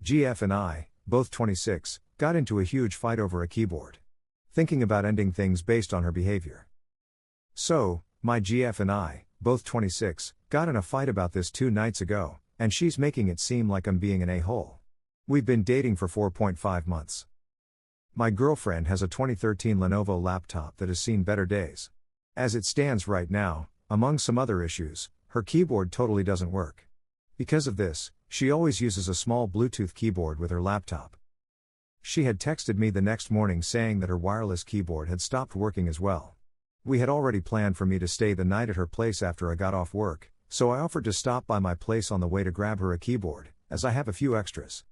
GF and I, both 26, got into a huge fight over a keyboard. Thinking about ending things based on her behavior. So, my GF and I, both 26, got in a fight about this 2 nights ago, and she's making it seem like I'm being an a-hole. We've been dating for 4.5 months. My girlfriend has a 2013 Lenovo laptop that has seen better days. As it stands right now, among some other issues, her keyboard totally doesn't work. Because of this, she always uses a small Bluetooth keyboard with her laptop. She had texted me the next morning saying that her wireless keyboard had stopped working as well. We had already planned for me to stay the night at her place after I got off work, so I offered to stop by my place on the way to grab her a keyboard, as I have a few extras.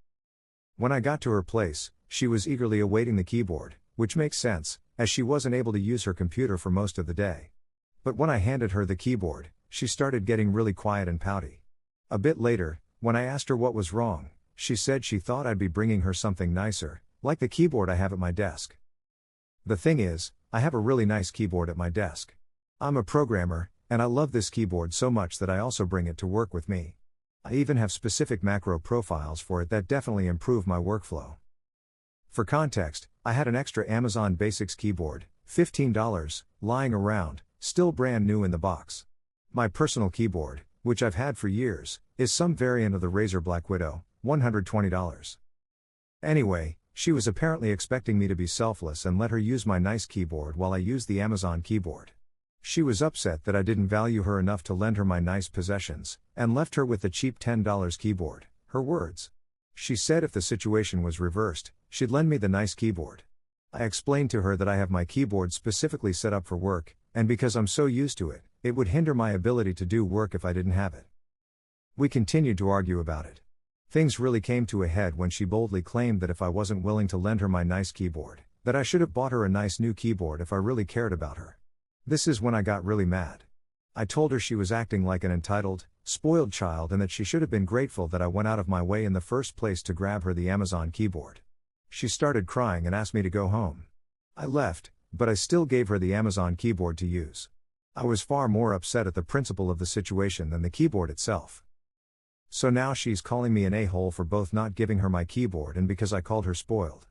When I got to her place, she was eagerly awaiting the keyboard, which makes sense, as she wasn't able to use her computer for most of the day. But when I handed her the keyboard, she started getting really quiet and pouty. A bit later, when I asked her what was wrong, she said she thought I'd be bringing her something nicer, like the keyboard I have at my desk. The thing is, I have a really nice keyboard at my desk. I'm a programmer, and I love this keyboard so much that I also bring it to work with me. I even have specific macro profiles for it that definitely improve my workflow. For context, I had an extra Amazon Basics keyboard, $15, lying around, still brand new in the box. My personal keyboard, which I've had for years, is some variant of the Razer Black Widow, $120. Anyway, she was apparently expecting me to be selfless and let her use my nice keyboard while I used the Amazon keyboard. She was upset that I didn't value her enough to lend her my nice possessions, and left her with the cheap $10 keyboard, her words. She said if the situation was reversed, she'd lend me the nice keyboard. I explained to her that I have my keyboard specifically set up for work, and because I'm so used to it, it would hinder my ability to do work if I didn't have it. We continued to argue about it. Things really came to a head when she boldly claimed that if I wasn't willing to lend her my nice keyboard, that I should have bought her a nice new keyboard if I really cared about her. This is when I got really mad. I told her she was acting like an entitled, spoiled child and that she should have been grateful that I went out of my way in the first place to grab her the Amazon keyboard. She started crying and asked me to go home. I left, but I still gave her the Amazon keyboard to use. I was far more upset at the principle of the situation than the keyboard itself. So now she's calling me an a-hole for both not giving her my keyboard and because I called her spoiled.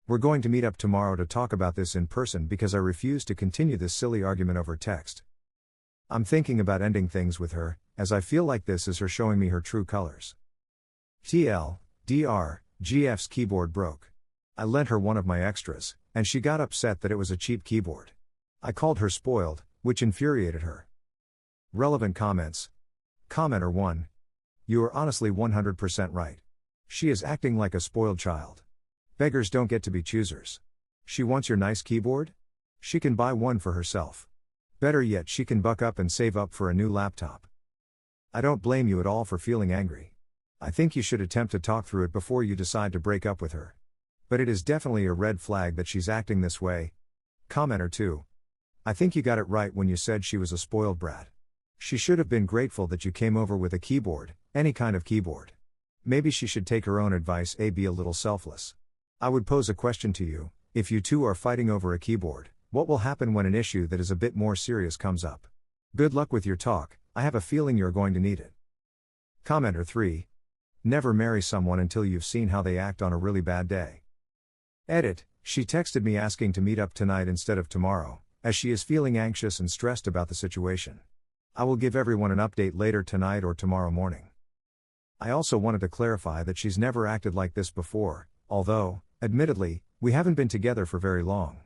We're going to meet up tomorrow to talk about this in person because I refuse to continue this silly argument over text. I'm thinking about ending things with her, as I feel like this is her showing me her true colors. GF's keyboard broke. I lent her one of my extras, and she got upset that it was a cheap keyboard. I called her spoiled, which infuriated her. Relevant comments. Commenter 1. You are honestly 100% right. She is acting like a spoiled child. Beggars don't get to be choosers. She wants your nice keyboard? She can buy one for herself. Better yet, she can buck up and save up for a new laptop. I don't blame you at all for feeling angry. I think you should attempt to talk through it before you decide to break up with her. But it is definitely a red flag that she's acting this way. Commenter 2. I think you got it right when you said she was a spoiled brat. She should have been grateful that you came over with a keyboard, any kind of keyboard. Maybe she should take her own advice and be a little selfless. I would pose a question to you: if you two are fighting over a keyboard, what will happen when an issue that is a bit more serious comes up? Good luck with your talk, I have a feeling you're going to need it. Commenter 3. Never marry someone until you've seen how they act on a really bad day. Edit, she texted me asking to meet up tonight instead of tomorrow, as she is feeling anxious and stressed about the situation. I will give everyone an update later tonight or tomorrow morning. I also wanted to clarify that she's never acted like this before, although, admittedly, we haven't been together for very long.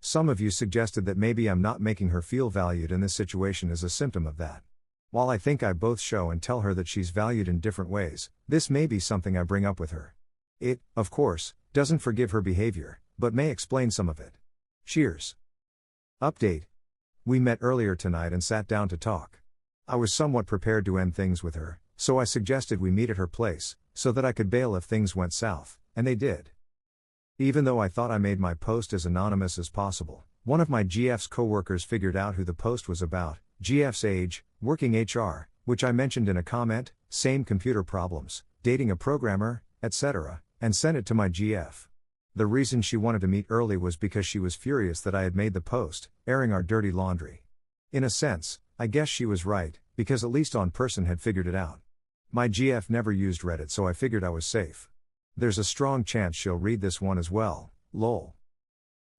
Some of you suggested that maybe I'm not making her feel valued and this situation is a symptom of that. While I think I both show and tell her that she's valued in different ways, this may be something I bring up with her. It, of course, doesn't forgive her behavior, but may explain some of it. Cheers. Update. We met earlier tonight and sat down to talk. I was somewhat prepared to end things with her, so I suggested we meet at her place, so that I could bail if things went south, and they did. Even though I thought I made my post as anonymous as possible, one of my GF's coworkers figured out who the post was about: GF's age, working HR, which I mentioned in a comment, same computer problems, dating a programmer, etc., and sent it to my GF. The reason she wanted to meet early was because she was furious that I had made the post, airing our dirty laundry. In a sense, I guess she was right, because at least one person had figured it out. My GF never used Reddit, so I figured I was safe. There's a strong chance she'll read this one as well, lol.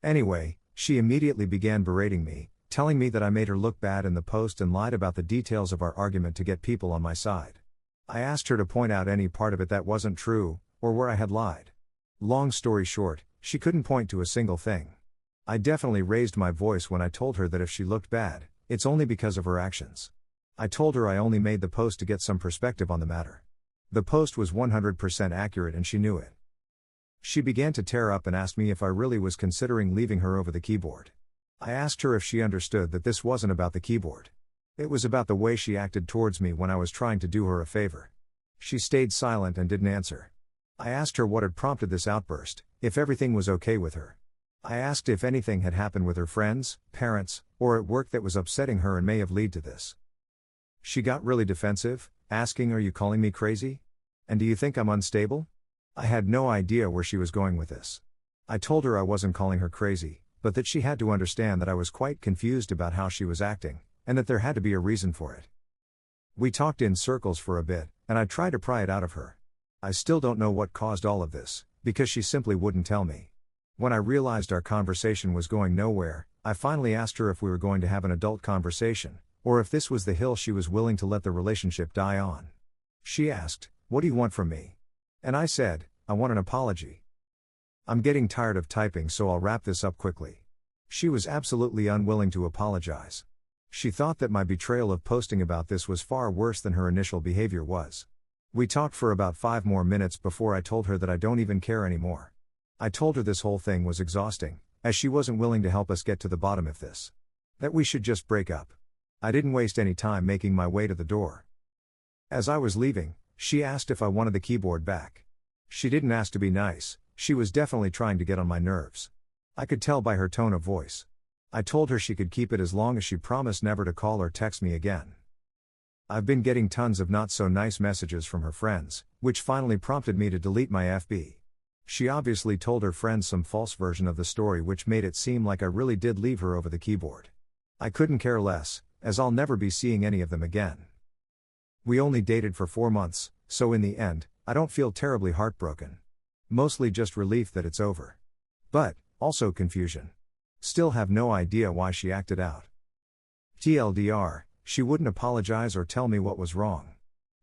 Anyway, she immediately began berating me, telling me that I made her look bad in the post and lied about the details of our argument to get people on my side. I asked her to point out any part of it that wasn't true, or where I had lied. Long story short, she couldn't point to a single thing. I definitely raised my voice when I told her that if she looked bad, it's only because of her actions. I told her I only made the post to get some perspective on the matter. The post was 100% accurate and she knew it. She began to tear up and asked me if I really was considering leaving her over the keyboard. I asked her if she understood that this wasn't about the keyboard. It was about the way she acted towards me when I was trying to do her a favor. She stayed silent and didn't answer. I asked her what had prompted this outburst, if everything was okay with her. I asked if anything had happened with her friends, parents, or at work that was upsetting her and may have led to this. She got really defensive, asking, "Are you calling me crazy? And do you think I'm unstable?" I had no idea where she was going with this. I told her I wasn't calling her crazy, but that she had to understand that I was quite confused about how she was acting, and that there had to be a reason for it. We talked in circles for a bit, and I tried to pry it out of her. I still don't know what caused all of this, because she simply wouldn't tell me. When I realized our conversation was going nowhere, I finally asked her if we were going to have an adult conversation, or if this was the hill she was willing to let the relationship die on. She asked, "What do you want from me?" And I said, "I want an apology." I'm getting tired of typing, so I'll wrap this up quickly. She was absolutely unwilling to apologize. She thought that my betrayal of posting about this was far worse than her initial behavior was. We talked for about 5 more minutes before I told her that I don't even care anymore. I told her this whole thing was exhausting, as she wasn't willing to help us get to the bottom of this. That we should just break up. I didn't waste any time making my way to the door. As I was leaving, she asked if I wanted the keyboard back. She didn't ask to be nice, she was definitely trying to get on my nerves. I could tell by her tone of voice. I told her she could keep it as long as she promised never to call or text me again. I've been getting tons of not so nice messages from her friends, which finally prompted me to delete my FB. She obviously told her friends some false version of the story, which made it seem like I really did leave her over the keyboard. I couldn't care less, as I'll never be seeing any of them again. We only dated for 4 months, so in the end, I don't feel terribly heartbroken. Mostly just relief that it's over. But, also confusion. Still have no idea why she acted out. TLDR, she wouldn't apologize or tell me what was wrong.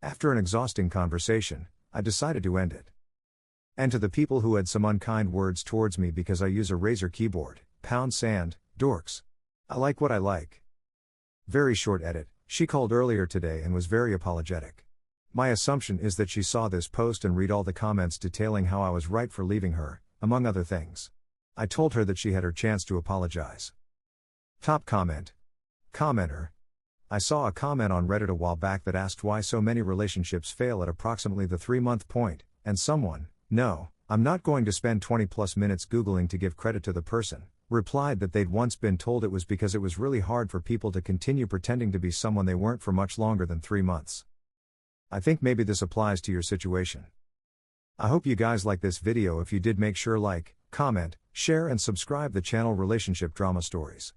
After an exhausting conversation, I decided to end it. And to the people who had some unkind words towards me because I use a Razer keyboard, #, dorks. I like what I like. Very short edit, she called earlier today and was very apologetic. My assumption is that she saw this post and read all the comments detailing how I was right for leaving her, among other things. I told her that she had her chance to apologize. Top comment. Commenter. I saw a comment on Reddit a while back that asked why so many relationships fail at approximately the 3-month point, and someone, "No, I'm not going to spend 20+ minutes Googling to give credit to the person," replied that they'd once been told it was because it was really hard for people to continue pretending to be someone they weren't for much longer than 3 months. I think maybe this applies to your situation. I hope you guys like this video. If you did, make sure like, comment, share and subscribe the channel Relationship Drama Stories.